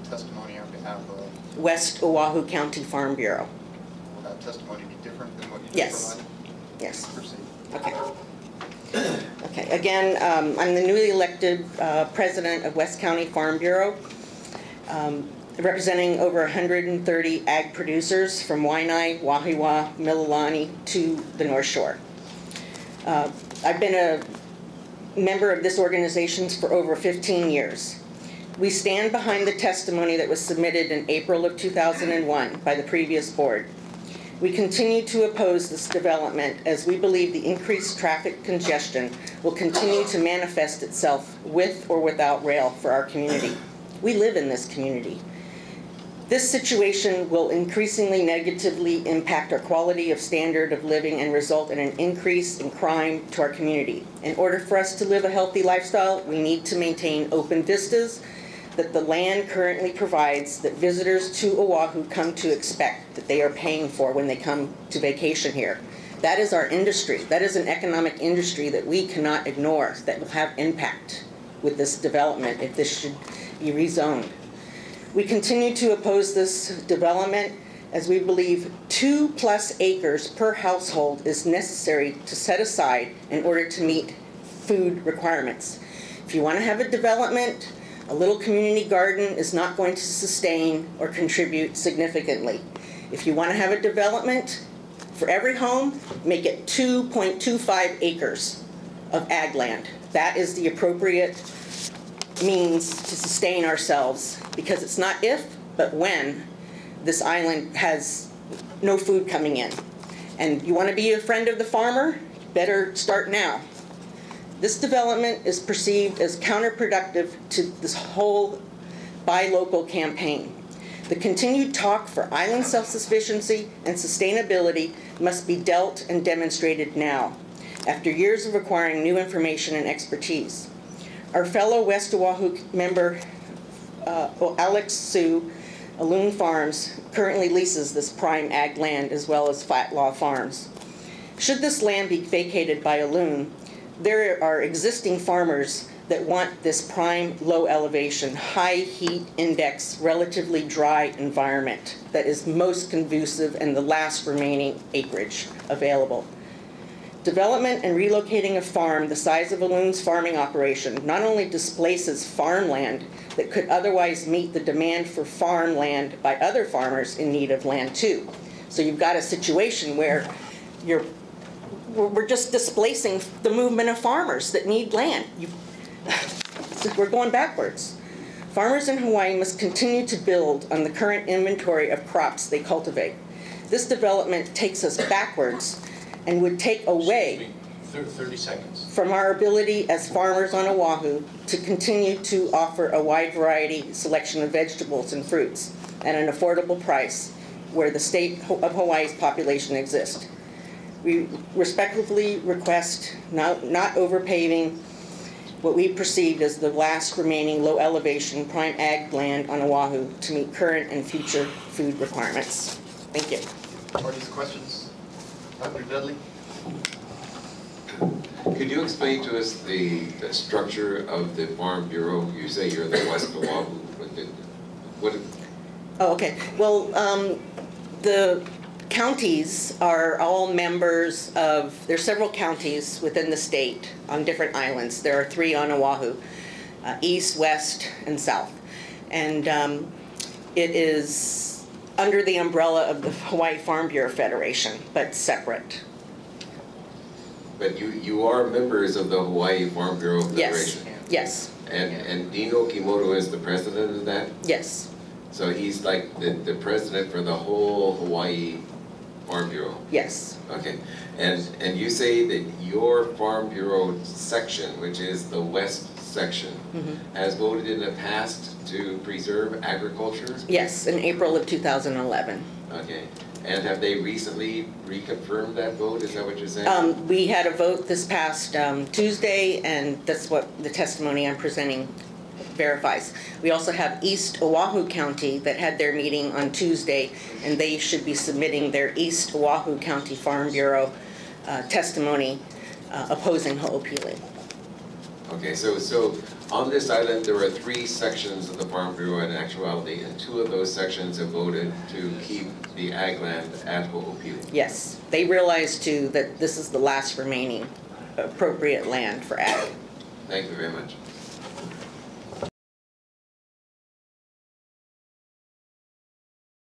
testimony on behalf of? West Oahu County Farm Bureau. Will that testimony be different than what you Yes. just provided? Yes. Proceed. Okay. Okay. Again, I'm the newly elected president of West County Farm Bureau, representing over 130 ag producers from Waianae, Wahiawa, Mililani to the North Shore. I've been a member of this organization for over 15 years. We stand behind the testimony that was submitted in April of 2001 by the previous board. We continue to oppose this development as we believe the increased traffic congestion will continue to manifest itself with or without rail for our community. We live in this community. This situation will increasingly negatively impact our quality of standard of living and result in an increase in crime to our community. In order for us to live a healthy lifestyle, we need to maintain open vistas that the land currently provides, that visitors to Oahu come to expect, that they are paying for when they come to vacation here. That is our industry. That is an economic industry that we cannot ignore, that will have impact with this development if this should be rezoned. We continue to oppose this development as we believe 2+ acres per household is necessary to set aside in order to meet food requirements. If you want to have a development, a little community garden is not going to sustain or contribute significantly. If you want to have a development, for every home, make it 2.25 acres of ag land. That is the appropriate means to sustain ourselves, because it's not if, but when this island has no food coming in. And you want to be a friend of the farmer, better start now. This development is perceived as counterproductive to this whole buy local campaign. The continued talk for island self-sufficiency and sustainability must be dealt and demonstrated now, after years of acquiring new information and expertise. Our fellow West Oahu member, Alex Sue, Alun Farms, currently leases this prime ag land as well as Flat Law Farms. Should this land be vacated by Alun, there are existing farmers that want this prime, low elevation, high heat index, relatively dry environment that is most conducive and the last remaining acreage available. Development and relocating a farm the size of Alun's farming operation not only displaces farmland that could otherwise meet the demand for farmland by other farmers in need of land too. So you've got a situation where we're just displacing the movement of farmers that need land. We're going backwards. Farmers in Hawaii must continue to build on the current inventory of crops they cultivate. This development takes us backwards and would take away 30 seconds. from our ability as farmers on Oahu to continue to offer a wide variety selection of vegetables and fruits at an affordable price where the state of Hawaii's population exists. We respectfully request not overpaving what we perceived as the last remaining low elevation prime ag land on Oahu to meet current and future food requirements. Thank you. Parties, questions? Dr. Dudley? Could you explain to us the structure of the Farm Bureau? You say you're the West Oahu. Oh, okay. Well, the counties are all members of, there's several counties within the state on different islands. There are 3 on Oahu, east, west, and south. And it is under the umbrella of the Hawaii Farm Bureau Federation, but separate. But you are members of the Hawaii Farm Bureau Federation? Yes. And Dino Kimoto is the president of that? Yes. So he's like the president for the whole Hawaii Farm Bureau? Yes. Okay. And you say that your Farm Bureau section, which is the west section, has voted in the past to preserve agriculture? Yes, in April of 2011. Okay. And have they recently reconfirmed that vote? Is that what you're saying? We had a vote this past Tuesday, and that's what the testimony I'm presenting verifies. We also have East Oahu County that had their meeting on Tuesday, and they should be submitting their East Oahu County Farm Bureau testimony opposing Ho'opili. Okay, so on this island, there are 3 sections of the Farm Bureau in actuality, and 2 of those sections have voted to keep the ag land at Ho'opili. Yes, they realize too that this is the last remaining appropriate land for ag. Thank you very much.